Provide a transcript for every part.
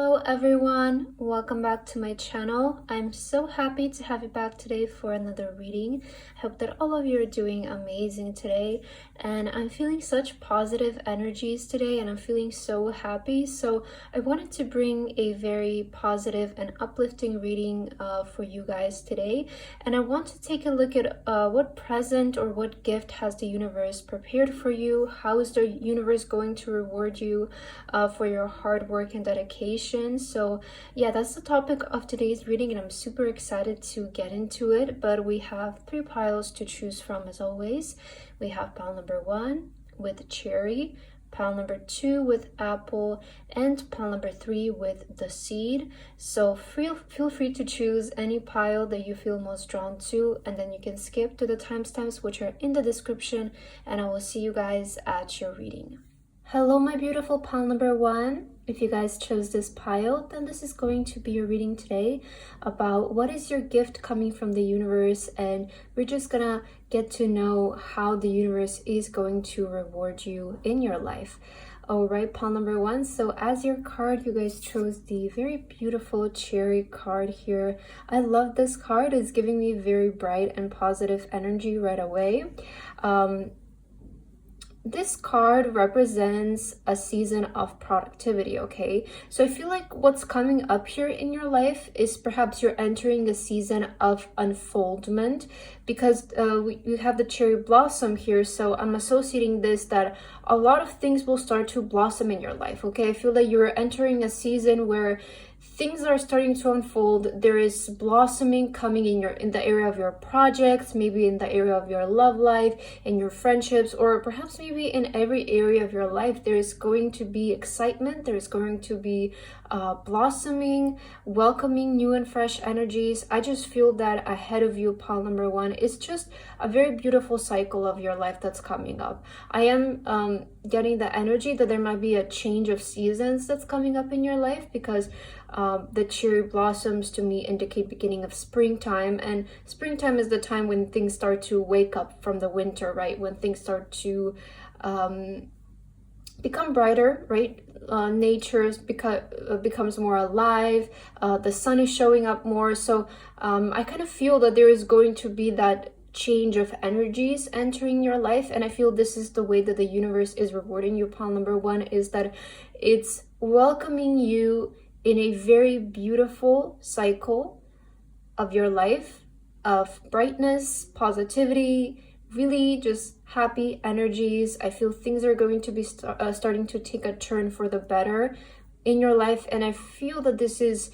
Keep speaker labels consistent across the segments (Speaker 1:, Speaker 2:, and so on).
Speaker 1: Hello everyone, welcome back to my channel. I'm so happy to have you back today for another reading. I hope that all of you are doing amazing today, and I'm feeling such positive energies today and I'm feeling so happy. So I wanted to bring a very positive and uplifting reading for you guys today, and I want to take a look at what present or what gift has the universe prepared for you. How is the universe going to reward you for your hard work and dedication? So yeah, that's the topic of today's reading, and I'm super excited to get into it. But we have three piles to choose from as always. We have pile number 1 with cherry, pile number 2 with apple, and pile number 3 with the seed. So feel free to choose any pile that you feel most drawn to, and then you can skip to the timestamps which are in the description, and I will see you guys at your reading. Hello my beautiful pile number 1. If you guys chose this pile, then this is going to be your reading today about what is your gift coming from the universe, and we're just gonna get to know how the universe is going to reward you in your life. Alright, pile number 1. So as your card, you guys chose the very beautiful cherry card here. I love this card. It's giving me very bright and positive energy right away. This card represents a season of productivity, okay? So I feel like what's coming up here in your life is perhaps you're entering a season of unfoldment, because we have the cherry blossom here. So I'm associating this that a lot of things will start to blossom in your life, okay? I feel like you're entering a season where things are starting to unfold. There is blossoming coming in the area of your projects, maybe in the area of your love life and your friendships, or perhaps maybe in every area of your life. There is going to be excitement. There is going to be blossoming, welcoming new and fresh energies. I just feel that ahead of you, pile number 1, is just a very beautiful cycle of your life that's coming up. I am getting the energy that there might be a change of seasons that's coming up in your life, because the cherry blossoms to me indicate beginning of springtime, and springtime is the time when things start to wake up from the winter, right? When things start to become brighter, right? Nature becomes more alive. The sun is showing up more. So I kind of feel that there is going to be that change of energies entering your life, and I feel this is the way that the universe is rewarding you. Pile number 1 is that it's welcoming you in a very beautiful cycle of your life of brightness, positivity, really just happy energies. I feel things are going to be starting to take a turn for the better in your life, and I feel that this is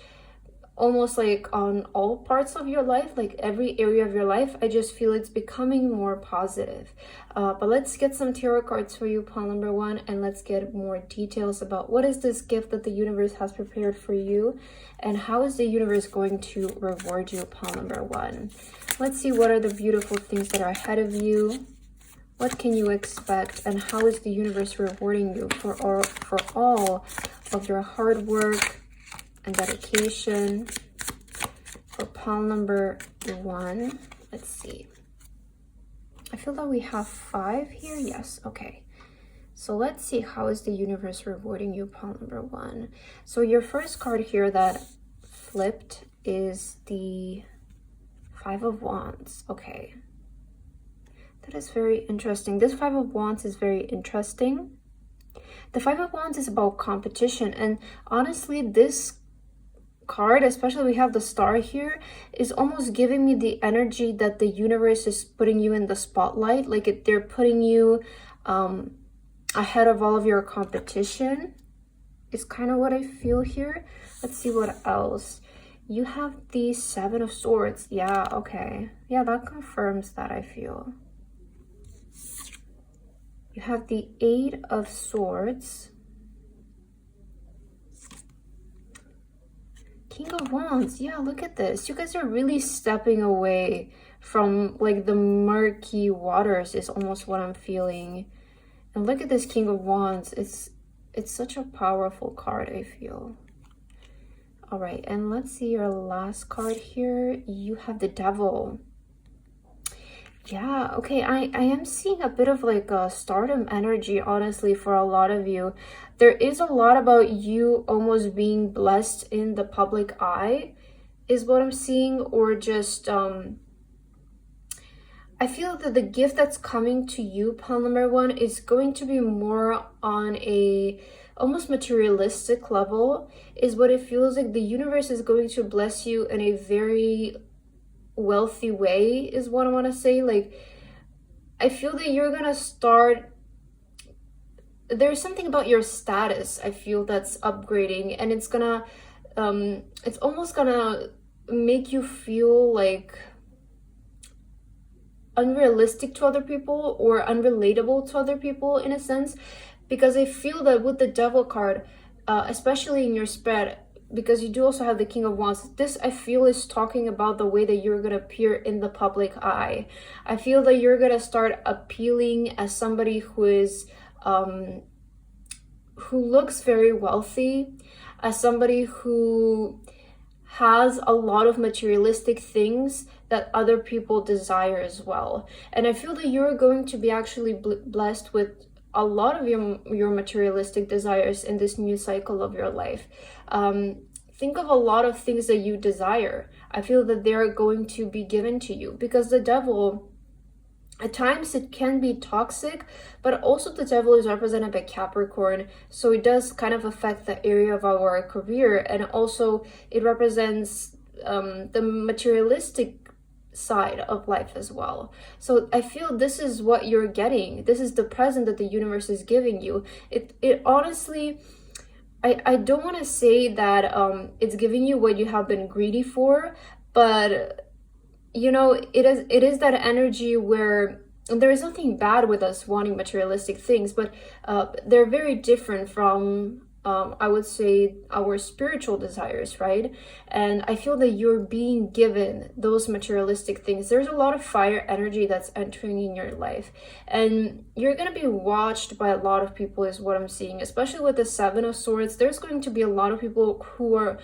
Speaker 1: almost like on all parts of your life, like every area of your life. I just feel it's becoming more positive. But let's get some tarot cards for you, pile number 1, and let's get more details about what is this gift that the universe has prepared for you, and how is the universe going to reward you, pile number 1. Let's see, what are the beautiful things that are ahead of you? What can you expect, and how is the universe rewarding you for all of your hard work and dedication? For pile number 1, let's see. I feel that we have 5 here. Yes, okay. So let's see, how is the universe rewarding you, pile number 1. So your first card here that flipped is the 5 of Wands. Okay. That is very interesting. This 5 of Wands is very interesting. The 5 of Wands is about competition, and honestly, this card, especially we have the star here, is almost giving me the energy that the universe is putting you in the spotlight, like they're putting you ahead of all of your competition is kind of what I feel here. Let's see what else. You have the 7 of Swords. Yeah, okay. Yeah, that confirms that, I feel. You have the 8 of Swords. King of Wands. Yeah, look at this. You guys are really stepping away from like the murky waters is almost what I'm feeling. And look at this King of Wands. It's such a powerful card, I feel. All right, and let's see your last card here. You have the Devil. Yeah, okay. I am seeing a bit of like a stardom energy, honestly, for a lot of you. There is a lot about you almost being blessed in the public eye, is what I'm seeing, or just I feel that the gift that's coming to you, pile number one, is going to be more on a almost materialistic level, is what it feels like. The universe is going to bless you in a very wealthy way, is what I want to say. Like, I feel that you're gonna start, there's something about your status, I feel, that's upgrading, and it's almost gonna make you feel like unrealistic to other people or unrelatable to other people in a sense, because I feel that with the devil card, especially in your spread, because you do also have the King of Wands, this I feel is talking about the way that you're gonna appear in the public eye. I feel that you're gonna start appealing as somebody who is who looks very wealthy, as somebody who has a lot of materialistic things that other people desire as well. And I feel that you're going to be actually blessed with a lot of your materialistic desires in this new cycle of your life. Think of a lot of things that you desire. I feel that they're going to be given to you, because the devil, at times it can be toxic, but also the devil is represented by Capricorn, so it does kind of affect the area of our career, and also it represents the materialistic side of life as well. So I feel this is what you're getting. This is the present that the universe is giving you. It honestly, I don't want to say that it's giving you what you have been greedy for, but you know, it is that energy where there is nothing bad with us wanting materialistic things, but they're very different from I would say our spiritual desires, right? And I feel that you're being given those materialistic things. There's a lot of fire energy that's entering in your life, and you're going to be watched by a lot of people, is what I'm seeing, especially with the Seven of Swords. There's going to be a lot of people who are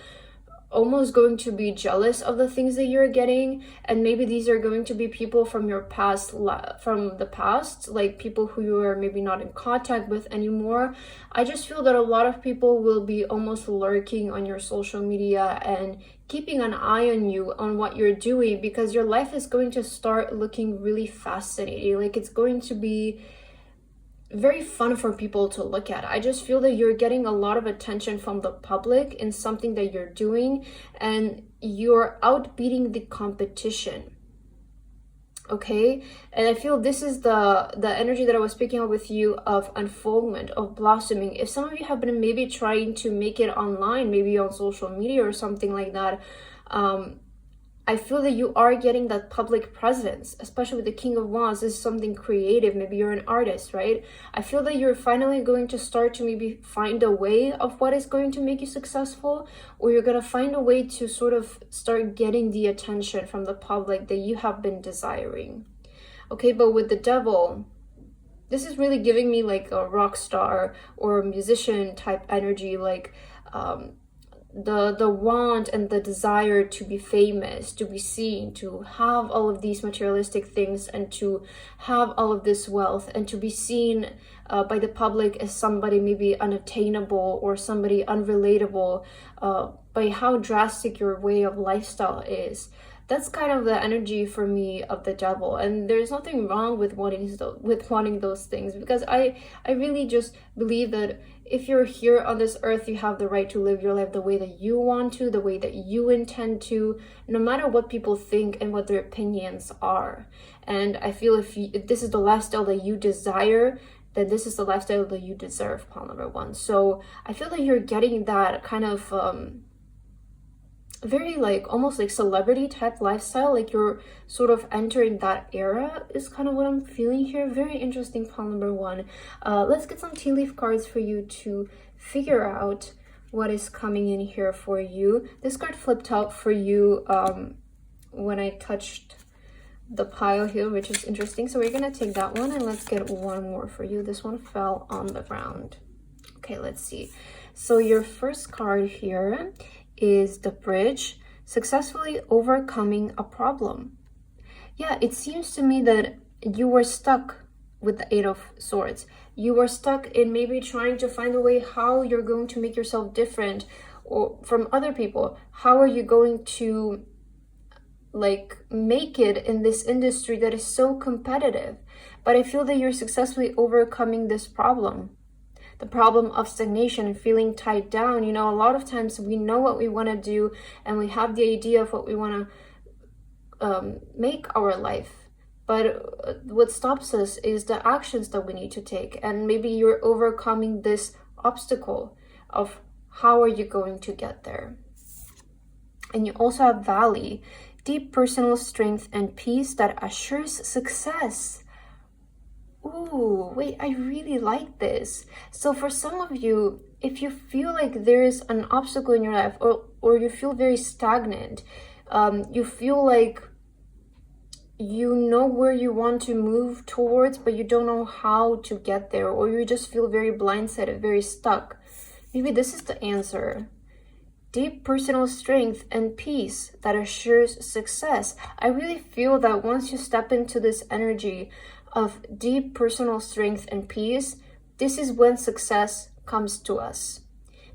Speaker 1: almost going to be jealous of the things that you're getting, and maybe these are going to be people from your past, from the past, like people who you are maybe not in contact with anymore. I just feel that a lot of people will be almost lurking on your social media and keeping an eye on you, on what you're doing, because your life is going to start looking really fascinating. Like, it's going to be very fun for people to look at. I just feel that you're getting a lot of attention from the public in something that you're doing, and you're outbeating the competition. Okay, and I feel this is the energy that I was speaking of with you, of unfoldment, of blossoming. If some of you have been maybe trying to make it online, maybe on social media or something like that, I feel that you are getting that public presence, especially with the King of Wands. This is something creative. Maybe you're an artist, right? I feel that you're finally going to start to maybe find a way of what is going to make you successful, or you're going to find a way to sort of start getting the attention from the public that you have been desiring. Okay, but with the devil, this is really giving me like a rock star or a musician type energy, like the want and the desire to be famous, to be seen, to have all of these materialistic things, and to have all of this wealth, and to be seen by the public as somebody maybe unattainable or somebody unrelatable by how drastic your way of lifestyle is. That's kind of the energy for me of the devil, and there's nothing wrong with wanting those things, because I really just believe that if you're here on this earth, you have the right to live your life the way that you want to, the way that you intend to, no matter what people think and what their opinions are. And I feel if this is the lifestyle that you desire, then this is the lifestyle that you deserve, pile number one. So I feel that you're getting that kind of very like almost like celebrity type lifestyle, like you're sort of entering that era, is kind of what I'm feeling here. Very interesting, pile number one. Let's get some tea leaf cards for you to figure out what is coming in here for you. This card flipped out for you when I touched the pile here, which is interesting. So we're gonna take that one, and let's get one more for you. This one fell on the ground. Okay, let's see. So your first card here is the Bridge, successfully overcoming a problem. yeah, it seems to me that you were stuck with the Eight of Swords. You were stuck in maybe trying to find a way how you're going to make yourself different or from other people. How are you going to like make it in this industry that is so competitive? But I feel that you're successfully overcoming this problem, the problem of stagnation and feeling tied down. You know, a lot of times we know what we want to do and we have the idea of what we want to make our life, but what stops us is the actions that we need to take. And maybe you're overcoming this obstacle of how are you going to get there. And you also have Valley, deep personal strength and peace that assures success. Ooh, wait, I really like this. So for some of you, if you feel like there is an obstacle in your life, or you feel very stagnant, you feel like you know where you want to move towards, but you don't know how to get there, or you just feel very blindsided, very stuck, maybe this is the answer. Deep personal strength and peace that assures success. I really feel that once you step into this energy of deep personal strength and peace, this is when success comes to us.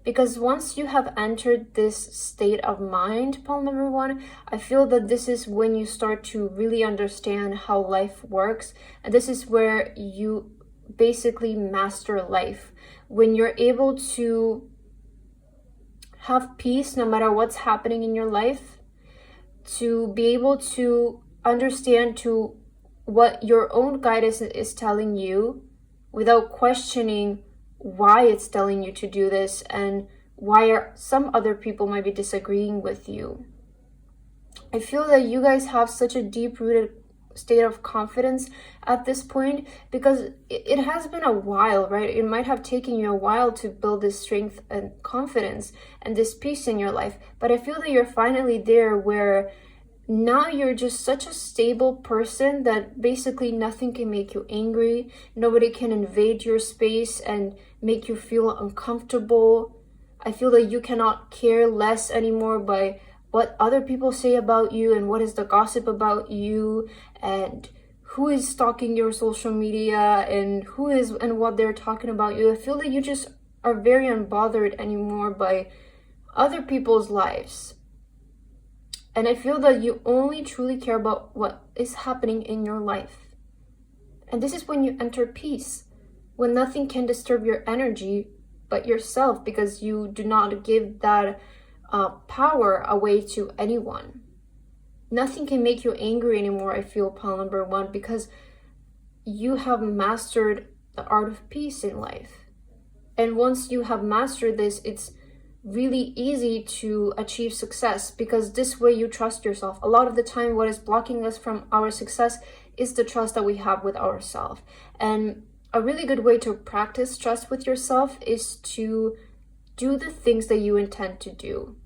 Speaker 1: Because once you have entered this state of mind, pile number one, I feel that this is when you start to really understand how life works. And this is where you basically master life. When you're able to have peace no matter what's happening in your life, to be able to understand to what your own guidance is telling you without questioning why it's telling you to do this and why some other people might be disagreeing with you. I feel that you guys have such a deep-rooted state of confidence at this point, because it has been a while, right? It might have taken you a while to build this strength and confidence and this peace in your life, but I feel that you're finally there where now you're just such a stable person that basically nothing can make you angry. Nobody can invade your space and make you feel uncomfortable. I feel that you cannot care less anymore by what other people say about you and what is the gossip about you and who is stalking your social media and who is and what they're talking about you. I feel that you just are very unbothered anymore by other people's lives. And I feel that you only truly care about what is happening in your life. And this is when you enter peace, when nothing can disturb your energy but yourself, because you do not give that power away to anyone. Nothing can make you angry anymore, I feel, pile number one, because you have mastered the art of peace in life. And once you have mastered this, it's really easy to achieve success, because this way you trust yourself. A lot of the time what is blocking us from our success is the trust that we have with ourselves. And a really good way to practice trust with yourself is to do the things that you intend to do,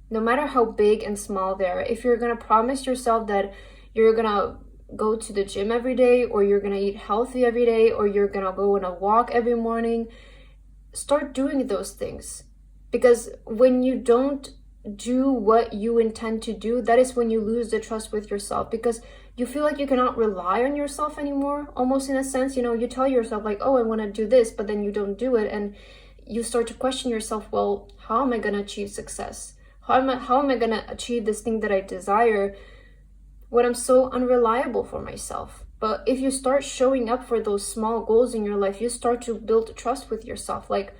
Speaker 1: no matter how big and small they are. If you're going to promise yourself that you're going to go to the gym every day, or you're going to eat healthy every day, or you're going to go on a walk every morning, start doing those things. Because when you don't do what you intend to do, that is when you lose the trust with yourself, because you feel like you cannot rely on yourself anymore, almost in a sense. You know, you tell yourself like, oh, I want to do this, but then you don't do it. And you start to question yourself, well, how am I going to achieve success? How am I going to achieve this thing that I desire when I'm so unreliable for myself? But if you start showing up for those small goals in your life, you start to build trust with yourself. Like,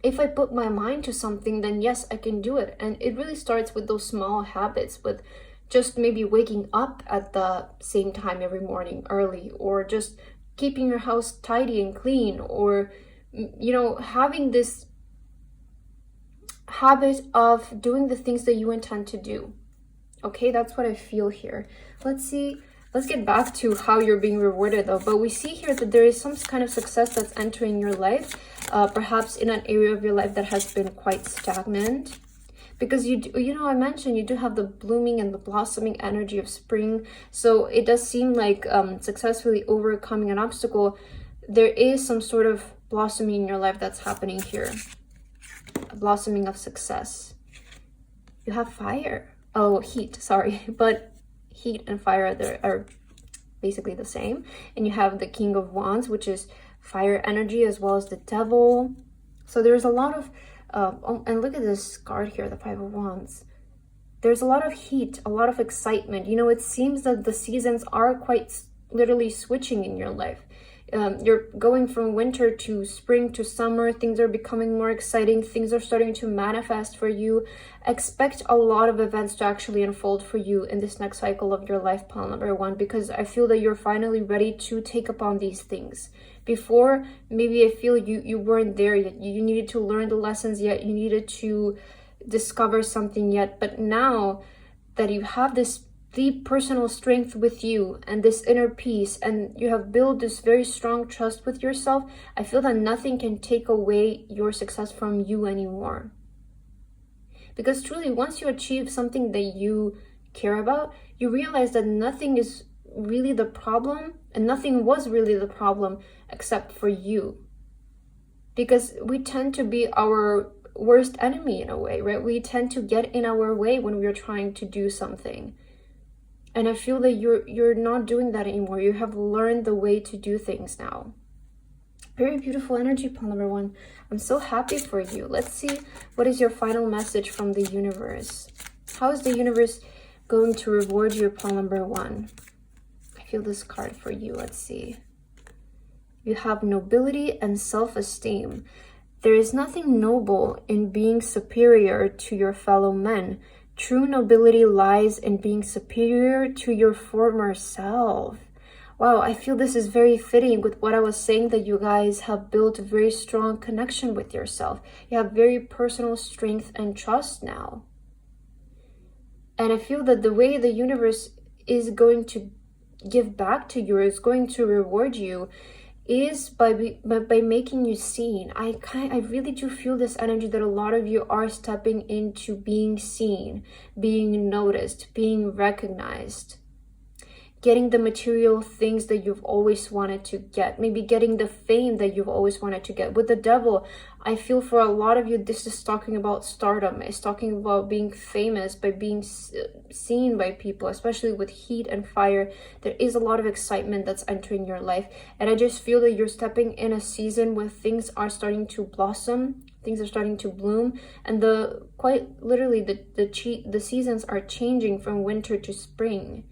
Speaker 1: if I put my mind to something, then yes, I can do it. And it really starts with those small habits, with just maybe waking up at the same time every morning early, or just keeping your house tidy and clean, or, you know, having this habit of doing the things that you intend to do. Okay, that's what I feel here. Let's get back to how you're being rewarded though. But we see here that there is some kind of success that's entering your life, perhaps in an area of your life that has been quite stagnant. Because I mentioned you do have the blooming and the blossoming energy of spring. So it does seem like successfully overcoming an obstacle, there is some sort of blossoming in your life that's happening here. A blossoming of success. You have fire. Oh, heat, sorry. But heat and fire are basically the same. And you have the King of Wands, which is fire energy, as well as the Devil. So there's a lot of and look at this card here, the Five of Wands. There's a lot of heat, a lot of excitement. You know, it seems that the seasons are quite literally switching in your life. You're going from winter to spring to summer. Things are becoming more exciting. Things are starting to manifest for you. Expect a lot of events to actually unfold for you in this next cycle of your life, pile number one, because I feel that you're finally ready to take upon these things. Before, maybe I feel you weren't there yet. You needed to learn the lessons yet. You needed to discover something yet. But now that you have this deep personal strength with you and this inner peace, and you have built this very strong trust with yourself, I feel that nothing can take away your success from you anymore. Because truly, once you achieve something that you care about, you realize that nothing is really the problem, and nothing was really the problem except for you. Because we tend to be our worst enemy in a way, right? We tend to get in our way when we're trying to do something. And I feel that you're not doing that anymore. You have learned the way to do things now. Very beautiful energy, pile number one. I'm so happy for you. Let's see, what is your final message from the universe? How is the universe going to reward you, pile number one? I feel this card for you. Let's see. You have nobility and self-esteem. There is nothing noble in being superior to your fellow men. True nobility lies in being superior to your former self. Wow, I feel this is very fitting with what I was saying, that you guys have built a very strong connection with yourself. You have very personal strength and trust now. And I feel that the way the universe is going to give back to you, is going to reward you, is by making you seen. I really do feel this energy that a lot of you are stepping into being seen, being noticed, being recognized, getting the material things that you've always wanted to get, maybe getting the fame that you've always wanted to get. With the Devil, I feel for a lot of you, this is talking about stardom. It's talking about being famous, by being seen by people, especially with heat and fire. There is a lot of excitement that's entering your life. And I just feel that you're stepping in a season where things are starting to blossom, things are starting to bloom, and quite literally the seasons are changing from winter to spring.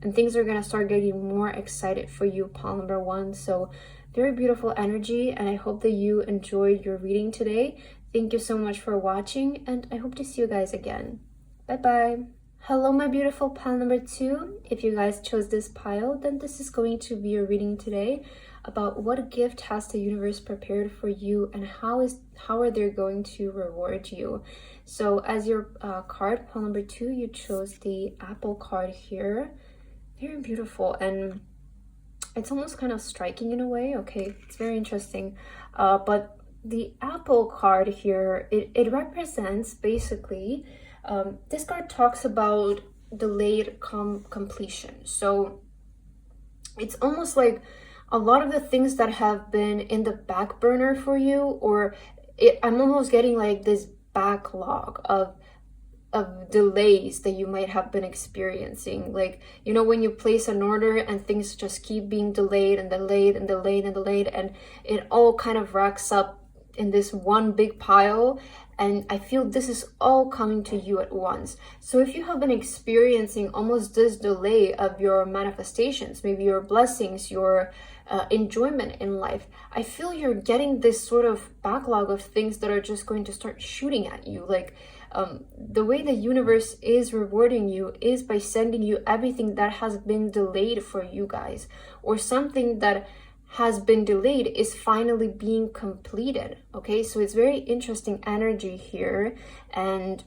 Speaker 1: And things are going to start getting more excited for you, pile number one. So very beautiful energy, and I hope that you enjoyed your reading today. Thank you so much for watching, and I hope to see you guys again. Bye-bye. Hello, my beautiful pile number two. If you guys chose this pile, then this is going to be your reading today about what gift has the universe prepared for you, and how are they going to reward you. So as your card, pile number two, you chose the Apple card here. Very beautiful, and it's almost kind of striking in a way. Okay, it's very interesting. But the Apple card here, it represents basically, this card talks about delayed completion. So it's almost like a lot of the things that have been in the back burner for you, or I'm almost getting like this backlog of delays that you might have been experiencing. Like, you know, when you place an order and things just keep being delayed and delayed and delayed and delayed, and it all kind of racks up in this one big pile. And I feel this is all coming to you at once. So if you have been experiencing almost this delay of your manifestations, maybe your blessings, your enjoyment in life, I feel you're getting this sort of backlog of things that are just going to start shooting at you. Like, the way the universe is rewarding you is by sending you everything that has been delayed for you guys, or something that has been delayed is finally being completed. Okay, so it's very interesting energy here, and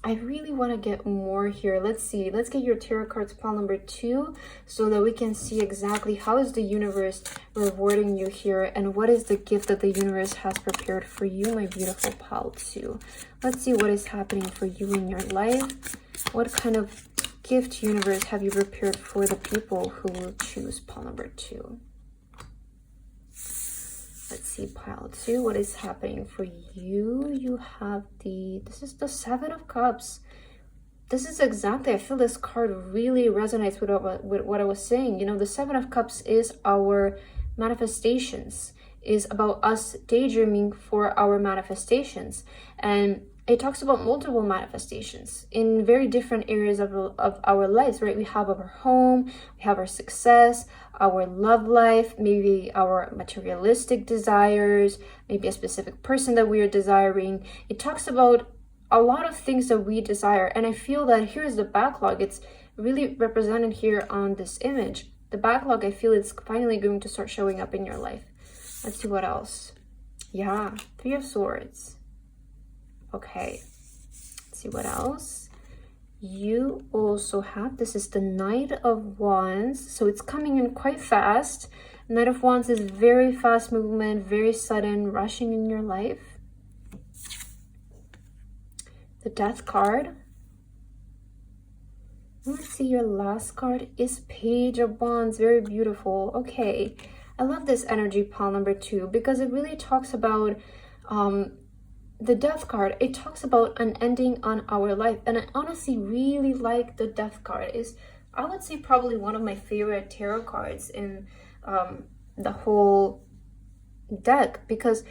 Speaker 1: I really want to get more here. Let's see, let's get your tarot cards, pile number two, so that we can see exactly how is the universe rewarding you here, and what is the gift that the universe has prepared for you, my beautiful pile two. Let's see what is happening for you in your life. What kind of gift, universe, have you prepared for the people who will choose pile number two? Let's see, pile two, what is happening for you? You have this is the Seven of Cups. this is exactly, I feel this card really resonates with what I was saying. You know, the Seven of Cups is our manifestations, is about us daydreaming for our manifestations. And it talks about multiple manifestations in very different areas of our lives, right? We have our home, we have our success, our love life, maybe our materialistic desires, maybe a specific person that we are desiring. It talks about a lot of things that we desire. And I feel that here's the backlog. It's really represented here on this image. The backlog, I feel it's finally going to start showing up in your life. Let's see what else. Yeah, Three of Swords. Okay, let's see what else. You also have, this is the Knight of Wands. So it's coming in quite fast. Knight of Wands is very fast movement, very sudden, rushing in your life. The Death card. Let's see, your last card is Page of Wands. Very beautiful. Okay, I love this energy, pile number 2, because it really talks about the Death card. It talks about an ending on our life, and I honestly really like the Death card. Is, I would say, probably one of my favorite tarot cards in the whole deck, because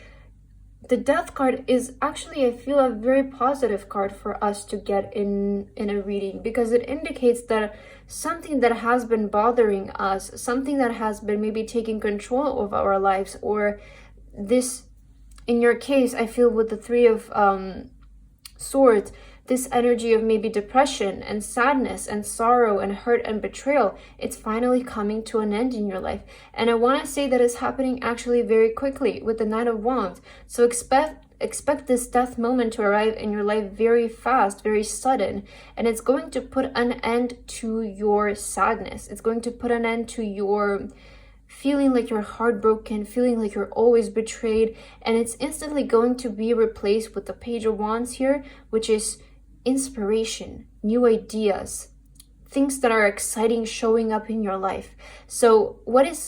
Speaker 1: the Death card is actually, I feel, a very positive card for us to get in a reading, because it indicates that something that has been bothering us, something that has been maybe taking control of our lives, or this, in your case, I feel with the Three of Swords, this energy of maybe depression and sadness and sorrow and hurt and betrayal, it's finally coming to an end in your life. And I want to say that it's happening actually very quickly with the Knight of Wands. So expect this death moment to arrive in your life very fast, very sudden, and it's going to put an end to your sadness. It's going to put an end to your feeling like you're heartbroken, feeling like you're always betrayed, and it's instantly going to be replaced with the Page of Wands here, which is inspiration, new ideas, things that are exciting showing up in your life. So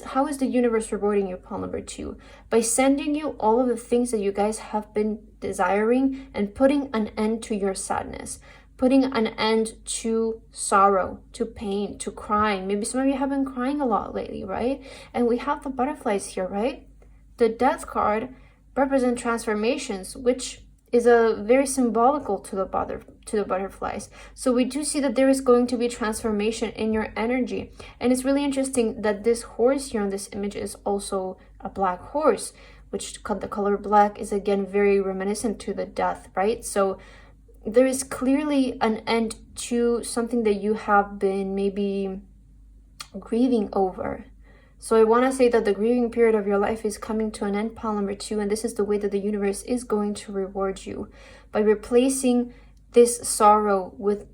Speaker 1: how is the universe rewarding you, pile number 2? By sending you all of the things that you guys have been desiring and putting an end to your sadness, putting an end to sorrow, to pain, to crying. Maybe some of you have been crying a lot lately, right? And we have the butterflies here, right? The Death card represents transformations, which is a very symbolical to the butterflies. So we do see that there is going to be transformation in your energy. And it's really interesting that this horse here on this image is also a black horse, which the color black is again very reminiscent to the death, right? So there is clearly an end to something that you have been maybe grieving over. So I want to say that the grieving period of your life is coming to an end, pile number 2, and this is the way that the universe is going to reward you by replacing this sorrow with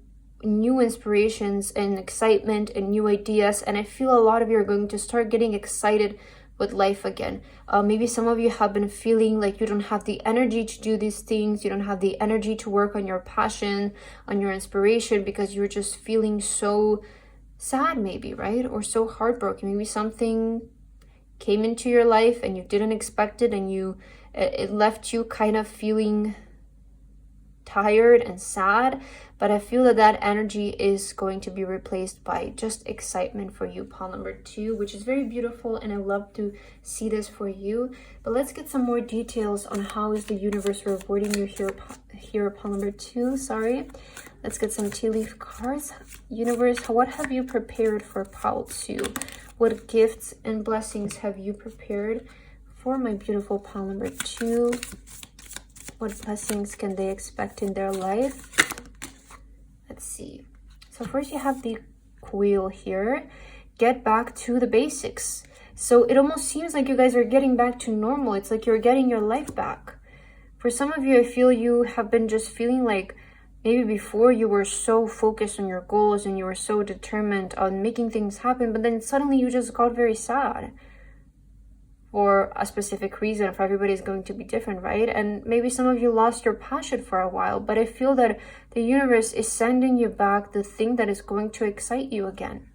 Speaker 1: new inspirations and excitement and new ideas. And I feel a lot of you are going to start getting excited with life again. Maybe some of you have been feeling like you don't have the energy to do these things. You don't have the energy to work on your passion, on your inspiration, because you're just feeling so sad maybe, right? Or so heartbroken. Maybe something came into your life and you didn't expect it, and it left you kind of feeling tired and sad. But I feel that energy is going to be replaced by just excitement for you, pile number 2, which is very beautiful, and I love to see this for you. But let's get some more details on how is the universe rewarding you here, pile number 2. Sorry. Let's get some tea leaf cards. Universe, what have you prepared for pile 2? What gifts and blessings have you prepared for my beautiful pile number 2? What blessings can they expect in their life? Let's see. So first you have the Wheel here. Get back to the basics. So it almost seems like you guys are getting back to normal. It's like you're getting your life back. For some of you, I feel you have been just feeling like maybe before you were so focused on your goals and you were so determined on making things happen, but then suddenly you just got very sad for a specific reason. For everybody is going to be different, right? And maybe some of you lost your passion for a while, but I feel that the universe is sending you back the thing that is going to excite you again.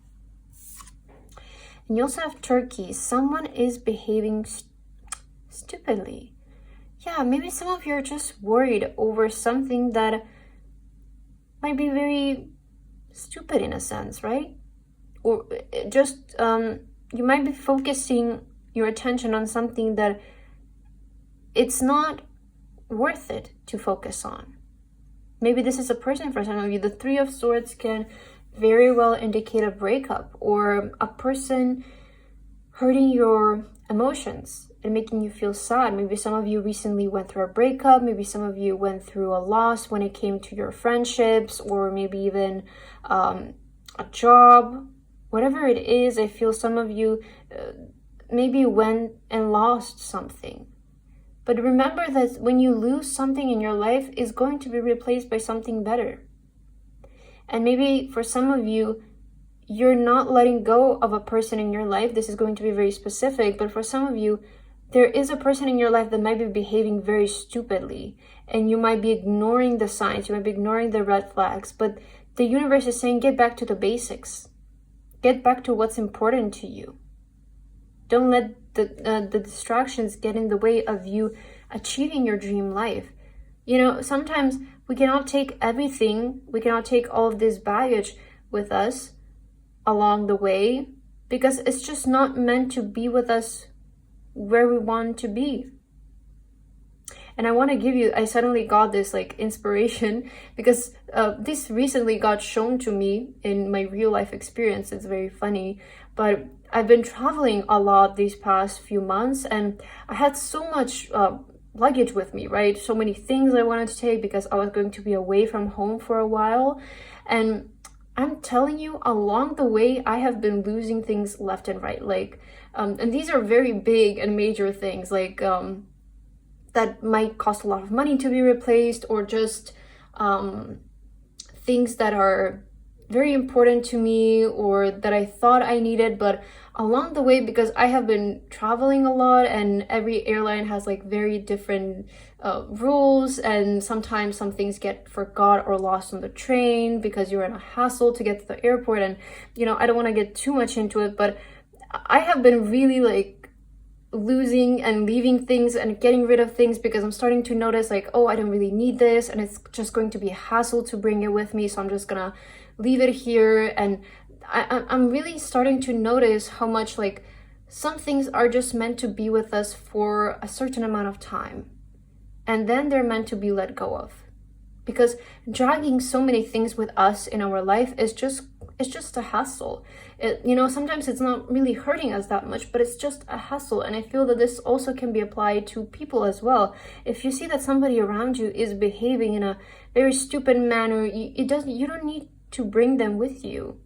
Speaker 1: And you also have Turkey. Someone is behaving stupidly. Yeah, maybe some of you are just worried over something that might be very stupid in a sense, right? Or just you might be focusing your attention on something that it's not worth it to focus on. Maybe this is a person for some of you. The Three of Swords can very well indicate a breakup or a person hurting your emotions and making you feel sad. Maybe some of you recently went through a breakup. Maybe some of you went through a loss when it came to your friendships, or maybe even a job. Whatever it is, I feel some of you maybe went and lost something. But remember that when you lose something in your life, it's going to be replaced by something better. And maybe for some of you, you're not letting go of a person in your life. This is going to be very specific, but for some of you, there is a person in your life that might be behaving very stupidly, and you might be ignoring the signs, you might be ignoring the red flags, but the universe is saying, get back to the basics. Get back to what's important to you. Don't let the distractions get in the way of you achieving your dream life. You know, sometimes we cannot take everything, we cannot take all of this baggage with us along the way, because it's just not meant to be with us where we want to be. And I want to give you, I suddenly got this like inspiration, because this recently got shown to me in my real life experience. It's very funny, but I've been traveling a lot these past few months, and I had so much luggage with me, right? So many things I wanted to take because I was going to be away from home for a while. And I'm telling you, along the way, I have been losing things left and right. Like, and these are very big and major things, like that might cost a lot of money to be replaced, or just things that are very important to me or that I thought I needed. But along the way, because I have been traveling a lot, and every airline has like very different rules, and sometimes some things get forgot or lost on the train because you're in a hassle to get to the airport. And you know, I don't want to get too much into it, but I have been really like losing and leaving things and getting rid of things because I'm starting to notice like, oh, I don't really need this, and it's just going to be a hassle to bring it with me, so I'm just gonna leave it here. And I'm really starting to notice how much like some things are just meant to be with us for a certain amount of time, and then they're meant to be let go of. Because dragging so many things with us in our life is just a hassle. You know, sometimes it's not really hurting us that much, but it's just a hassle. And I feel that this also can be applied to people as well. If you see that somebody around you is behaving in a very stupid manner, you don't need to bring them with you.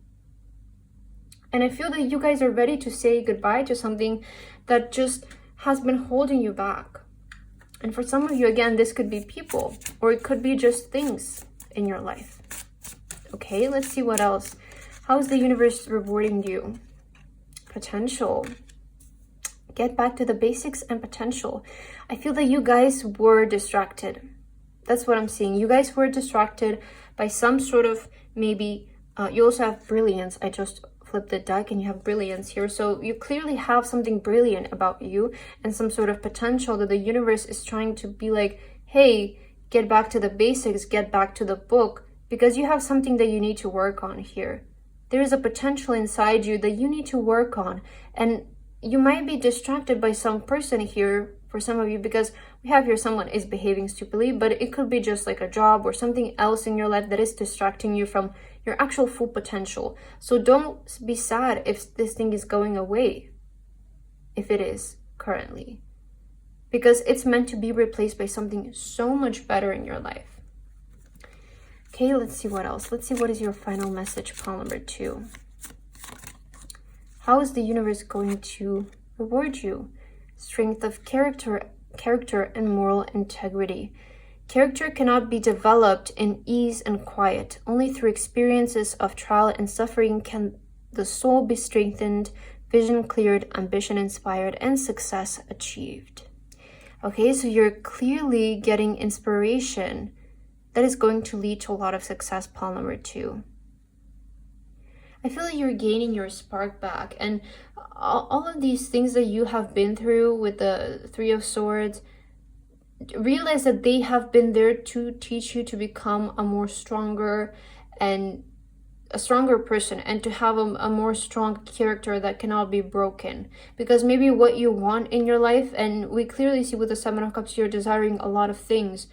Speaker 1: And I feel that you guys are ready to say goodbye to something that just has been holding you back. And for some of you, again, this could be people, or it could be just things in your life. Okay, let's see what else. How is the universe rewarding you? Potential. Get back to the basics and potential. I feel that you guys were distracted. That's what I'm seeing. You guys were distracted by some sort of, maybe, you also have brilliance. I just flipped the deck and you have brilliance here. So you clearly have something brilliant about you and some sort of potential that the universe is trying to be like, hey, get back to the basics, get back to the book, because you have something that you need to work on here. There is a potential inside you that you need to work on. And you might be distracted by some person here for some of you, because we have here someone is behaving stupidly, but it could be just like a job or something else in your life that is distracting you from your actual full potential. So don't be sad if this thing is going away, if it is currently, because it's meant to be replaced by something so much better in your life. Okay, let's see what else. Let's see what is your final message, pile number 2. How is the universe going to reward you? Strength of character and moral integrity. Character cannot be developed in ease and quiet. Only through experiences of trial and suffering can the soul be strengthened, vision cleared, ambition inspired, and success achieved. Okay, so you're clearly getting inspiration that is going to lead to a lot of success, pile number 2. I feel like you're gaining your spark back, and all of these things that you have been through with the Three of Swords, realize that they have been there to teach you to become a more stronger and a stronger person, and to have a more strong character that cannot be broken. Because maybe what you want in your life, and we clearly see with the Seven of Cups, you're desiring a lot of things.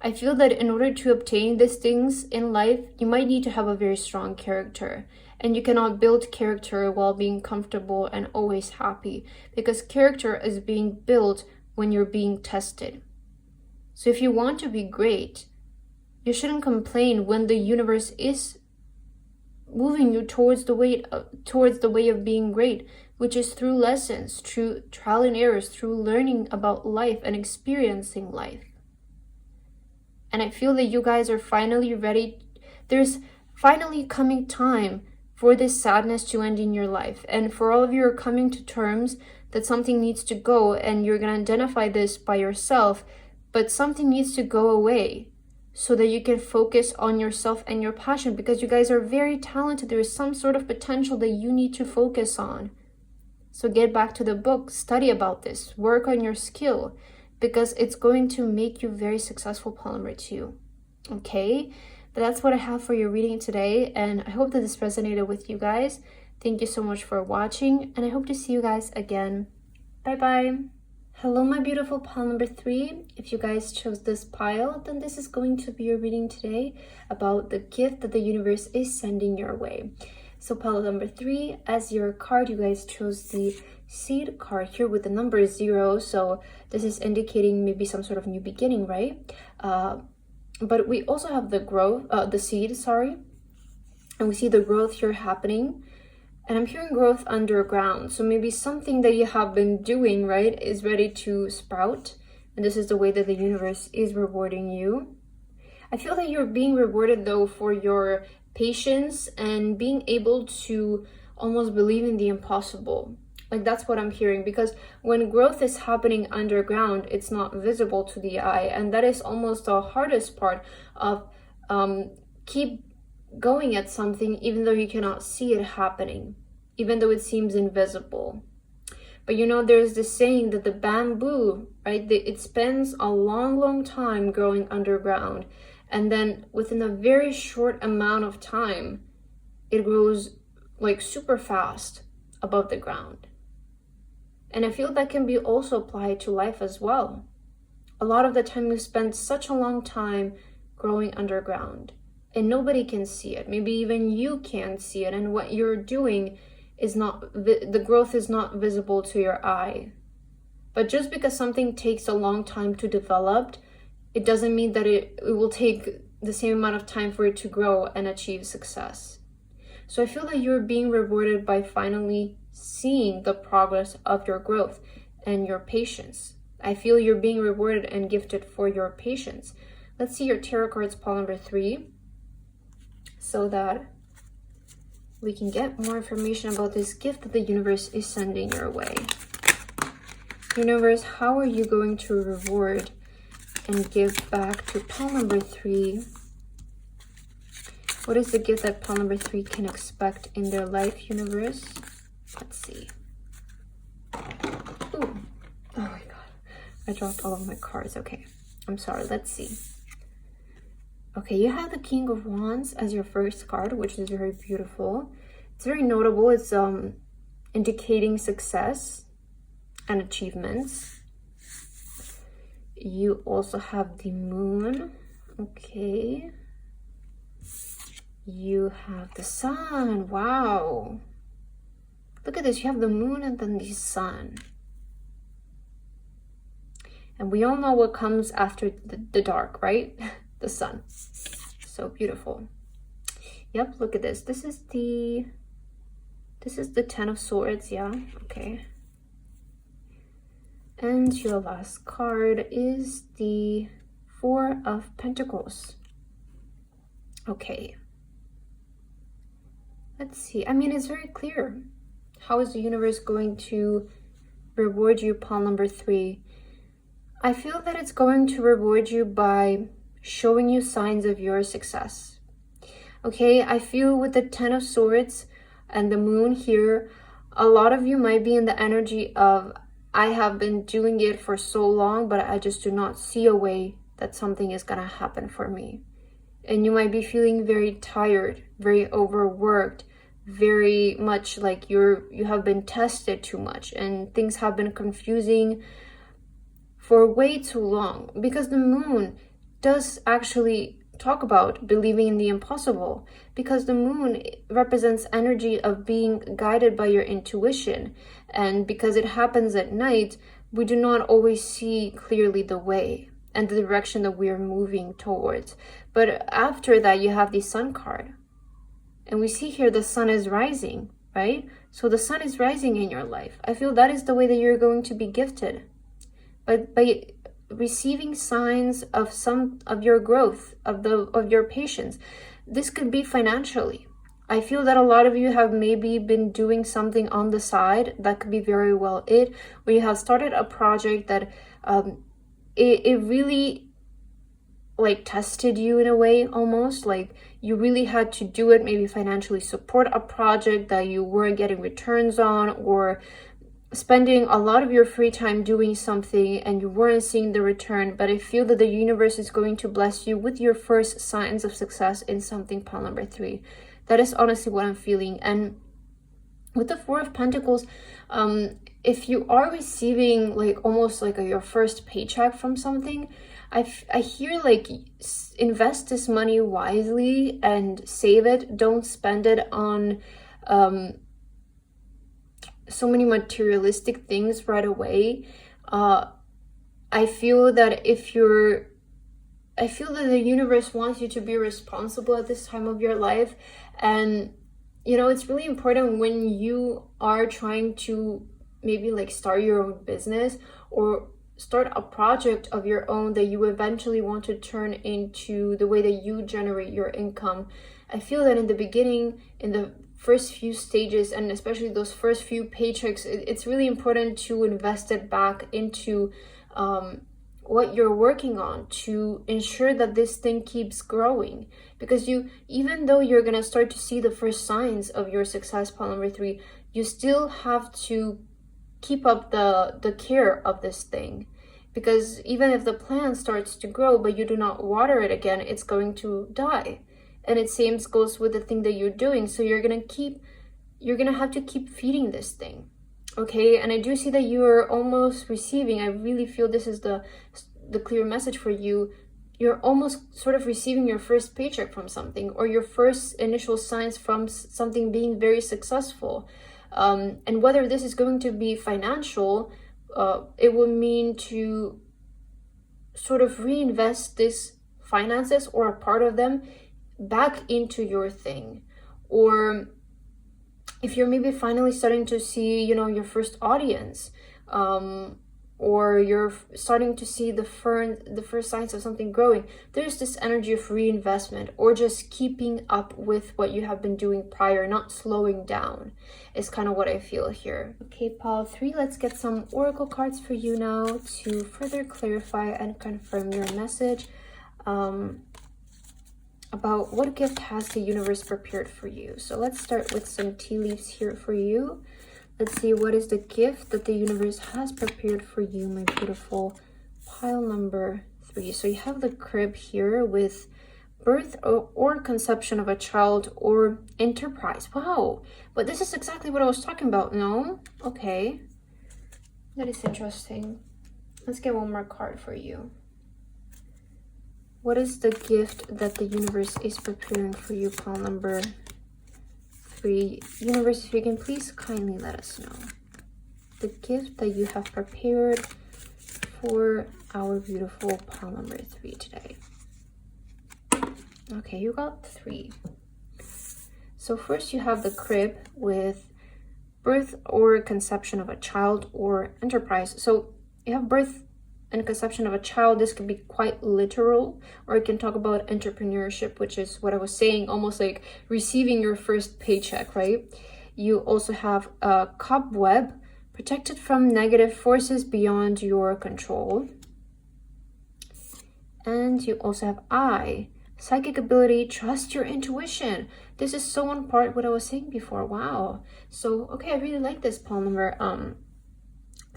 Speaker 1: I feel that in order to obtain these things in life, you might need to have a very strong character. And you cannot build character while being comfortable and always happy, because character is being built when you're being tested. So if you want to be great, you shouldn't complain when the universe is moving you towards the way of being great, which is through lessons, through trial and errors, through learning about life and experiencing life. And I feel that you guys are finally ready. There's finally coming time for this sadness to end in your life. And for all of you who are coming to terms that something needs to go, and you're going to identify this by yourself, but something needs to go away so that you can focus on yourself and your passion, because you guys are very talented. There is some sort of potential that you need to focus on. So get back to the book, study about this, work on your skill, because it's going to make you very successful, Pile number 2. Okay? But that's what I have for your reading today, and I hope that this resonated with you guys. Thank you so much for watching, and I hope to see you guys again. Bye-bye. Hello, my beautiful pile number 3. If you guys chose this pile, then this is going to be your reading today about the gift that the universe is sending your way. So pile number 3, as your card, you guys chose the seed card here with the number 0. So this is indicating maybe some sort of new beginning, right? But we also have the growth, the seed, sorry. And we see the growth here happening. And I'm hearing growth underground. So maybe something that you have been doing, right, is ready to sprout. And this is the way that the universe is rewarding you. I feel that you're being rewarded, though, for your patience and being able to almost believe in the impossible. Like, that's what I'm hearing. Because when growth is happening underground, it's not visible to the eye. And that is almost the hardest part of keep going at something, even though you cannot see it happening, even though it seems invisible. But you know, there's this saying that the bamboo, right, it spends a long time growing underground, and then within a very short amount of time it grows like super fast above the ground. And I feel that can be also applied to life as well. A lot of the time you spend such a long time growing underground, and nobody can see it. Maybe even you can't see it. And what you're doing is not, the growth is not visible to your eye. But just because something takes a long time to develop, it doesn't mean that it will take the same amount of time for it to grow and achieve success. So I feel that you're being rewarded by finally seeing the progress of your growth and your patience. I feel you're being rewarded and gifted for your patience. Let's see your tarot cards, pile number 3. So that we can get more information about this gift that the universe is sending your way. Universe, how are you going to reward and give back to pile number 3? What is the gift that pile number 3 can expect in their life, universe? Let's see. Ooh. Oh my god. I dropped all of my cards. Okay. I'm sorry. Let's see. Okay, you have the King of Wands as your first card, which is very beautiful. It's very notable. It's indicating success and achievements. You also have the Moon. Okay. You have the Sun. Wow. Look at this. You have the Moon and then the Sun. And we all know what comes after the dark, right? The Sun. So beautiful. Yep, look at this. This is the Ten of Swords, yeah. Okay. And your last card is the Four of Pentacles. Okay. Let's see. I mean, it's very clear. How is the universe going to reward you, pile number 3? I feel that it's going to reward you by showing you signs of your success. Okay, I feel with the Ten of Swords and the Moon here, a lot of you might be in the energy of I have been doing it for so long, but I just do not see a way that something is gonna happen for me. And you might be feeling very tired, very overworked, very much like you have been tested too much, and things have been confusing for way too long, because the moon does actually talk about believing in the impossible, because the moon represents energy of being guided by your intuition, and because it happens at night, we do not always see clearly the way and the direction that we are moving towards. But after that, you have the sun card, and we see here the sun is rising, right? So the sun is rising in your life. I feel that is the way that you're going to be gifted, but by receiving signs of some of your growth, of your patience. This could be financially. I feel that a lot of you have maybe been doing something on the side. That could be very well it, where you have started a project that it really like tested you in a way, almost like you really had to do it, maybe financially support a project that you weren't getting returns on, or spending a lot of your free time doing something and you weren't seeing the return. But I feel that the universe is going to bless you with your first signs of success in something, pile number 3. That is honestly what I'm feeling. And with the 4 of Pentacles, if you are receiving like almost like your first paycheck from something, I hear like invest this money wisely and save it. Don't spend it on so many materialistic things right away. I feel that the universe wants you to be responsible at this time of your life. And it's really important when you are trying to maybe like start your own business or start a project of your own that you eventually want to turn into the way that you generate your income. I feel that in the beginning, in the first few stages, and especially those first few paychecks, it's really important to invest it back into what you're working on to ensure that this thing keeps growing. Because even though you're gonna start to see the first signs of your success, pile number 3, you still have to keep up the care of this thing. Because even if the plant starts to grow but you do not water it again, it's going to die. And it same goes with the thing that you're doing. So you're gonna have to keep feeding this thing, okay? And I do see that you are almost receiving. I really feel this is the clear message for you. You're almost sort of receiving your first paycheck from something, or your first initial signs from something being very successful. And whether this is going to be financial, it will mean to sort of reinvest this finances or a part of them back into your thing. Or if you're maybe finally starting to see your first audience, or you're starting to see the first signs of something growing, there's this energy of reinvestment, or just keeping up with what you have been doing prior, not slowing down, is kind of what I feel here. Okay, pile 3, let's get some oracle cards for you now to further clarify and confirm your message about what gift has the universe prepared for you. So let's start with some tea leaves here for you. Let's see, what is the gift that the universe has prepared for you, my beautiful pile number 3. So you have the crib here with birth or conception of a child or enterprise. Wow, but this is exactly what I was talking about, no? Okay, that is interesting. Let's get one more card for you. What is the gift that the universe is preparing for you, pile number 3? Universe, if you can please kindly let us know the gift that you have prepared for our beautiful pile number 3 today. Okay, you got 3. So first you have the crib with birth or conception of a child or enterprise. So you have birth and conception of a child. This can be quite literal, or it can talk about entrepreneurship, which is what I was saying, almost like receiving your first paycheck, right? You also have a cobweb, protected from negative forces beyond your control. And you also have I, psychic ability, trust your intuition. This is so on part what I was saying before. Wow. So okay, I really like this pile number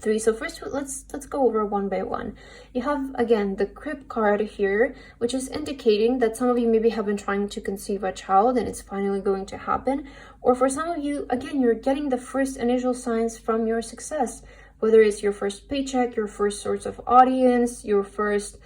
Speaker 1: 3. So first, let's go over one by one. You have, again, the crib card here, which is indicating that some of you maybe have been trying to conceive a child and it's finally going to happen. Or for some of you, again, you're getting the first initial signs from your success, whether it's your first paycheck, your first source of audience, your first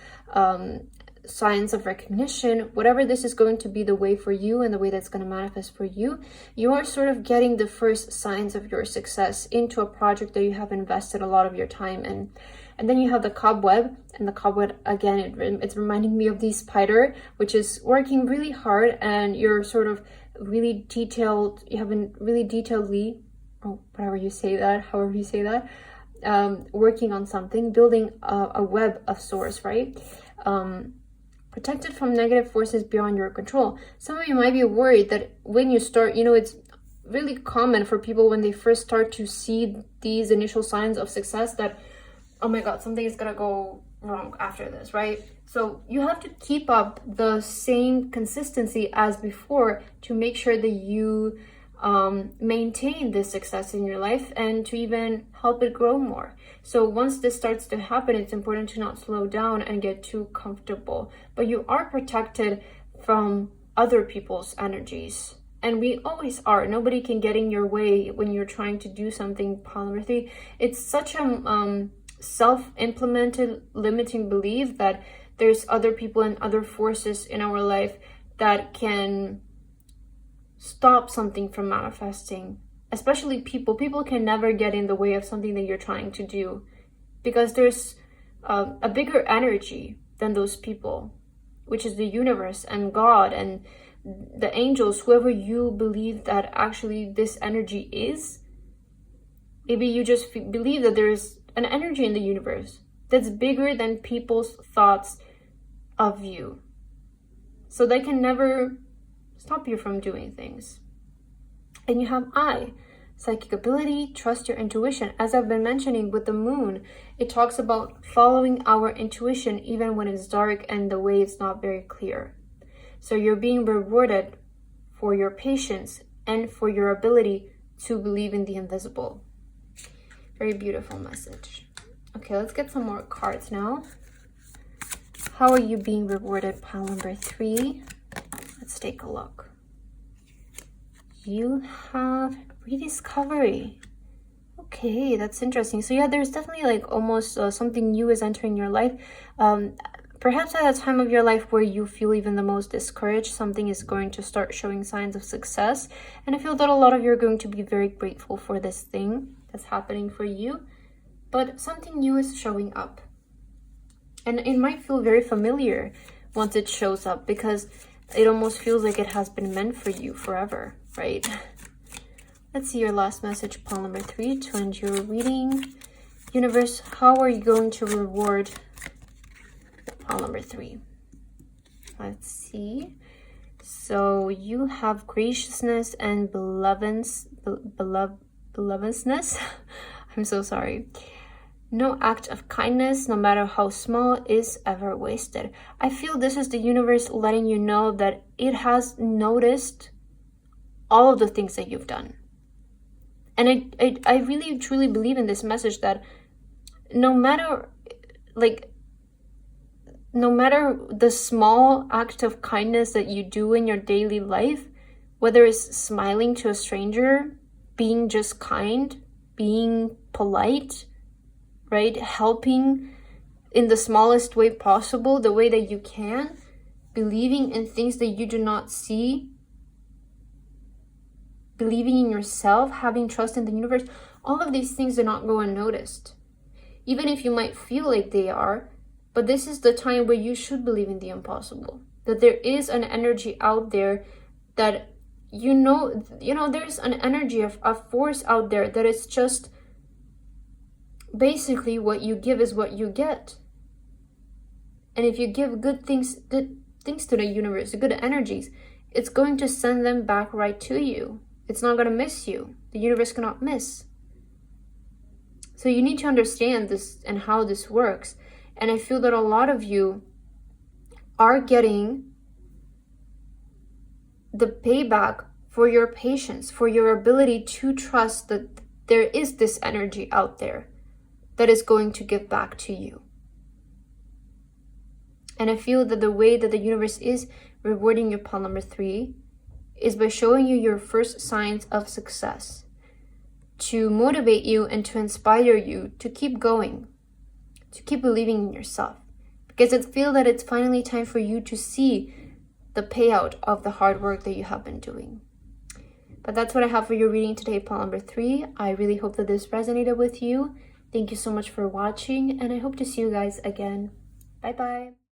Speaker 1: signs of recognition, whatever this is going to be the way for you and the way that's going to manifest for you, you are sort of getting the first signs of your success into a project that you have invested a lot of your time in. And then you have the cobweb, and the cobweb, again, it's reminding me of the spider, which is working really hard, and you're sort of really detailed, you have been really detailedly, or whatever you say that, however you say that, working on something, building a web of sorts, right? Protected from negative forces beyond your control. Some of you might be worried that when you start, it's really common for people when they first start to see these initial signs of success that, oh my God, something is gonna go wrong after this, right? So you have to keep up the same consistency as before to make sure that you maintain this success in your life and to even help it grow more. So once this starts to happen, it's important to not slow down and get too comfortable. But you are protected from other people's energies. And we always are. Nobody can get in your way when you're trying to do something, pile number 3. It's such a self-implemented limiting belief that there's other people and other forces in our life that can stop something from manifesting. Especially people can never get in the way of something that you're trying to do, because there's a bigger energy than those people, which is the universe and God and the angels, whoever you believe that actually this energy is. Maybe you just believe that there's an energy in the universe that's bigger than people's thoughts of you, so they can never stop you from doing things. And you have psychic ability, trust your intuition. As I've been mentioning with the moon, it talks about following our intuition even when it's dark and the way it's not very clear. So you're being rewarded for your patience and for your ability to believe in the invisible. Very beautiful message. Okay, let's get some more cards now. How are you being rewarded, pile number 3? Let's take a look. You have rediscovery. Okay, that's interesting. So yeah, there's definitely like almost something new is entering your life. Perhaps at a time of your life where you feel even the most discouraged, something is going to start showing signs of success. And I feel that a lot of you are going to be very grateful for this thing that's happening for you. But something new is showing up. And it might feel very familiar once it shows up, because it almost feels like it has been meant for you forever, right? Let's see your last message, pile number 3, to end your reading. Universe, how are you going to reward pile number 3? Let's see. So you have graciousness and belovedness. I'm so sorry. No act of kindness, no matter how small, is ever wasted. I feel this is the universe letting you know that it has noticed all of the things that you've done. And I really truly believe in this message that no matter the small act of kindness that you do in your daily life, whether it's smiling to a stranger, being just kind, being polite, right? Helping in the smallest way possible, the way that you can, believing in things that you do not see, believing in yourself, having trust in the universe, all of these things do not go unnoticed. Even if you might feel like they are, but this is the time where you should believe in the impossible. That there is an energy out there that there's an energy of a force out there that is just basically what you give is what you get. And if you give good things to the universe, good energies, it's going to send them back right to you. It's not going to miss you. The universe cannot miss. So you need to understand this and how this works. And I feel that a lot of you are getting the payback for your patience, for your ability to trust that there is this energy out there. that is going to give back to you. And I feel that the way that the universe is rewarding your pile number 3 is by showing you your first signs of success, to motivate you and to inspire you to keep going, to keep believing in yourself. Because I feel that it's finally time for you to see the payout of the hard work that you have been doing. But that's what I have for your reading today, pile number 3. I really hope that this resonated with you. Thank you so much for watching, and I hope to see you guys again. Bye-bye.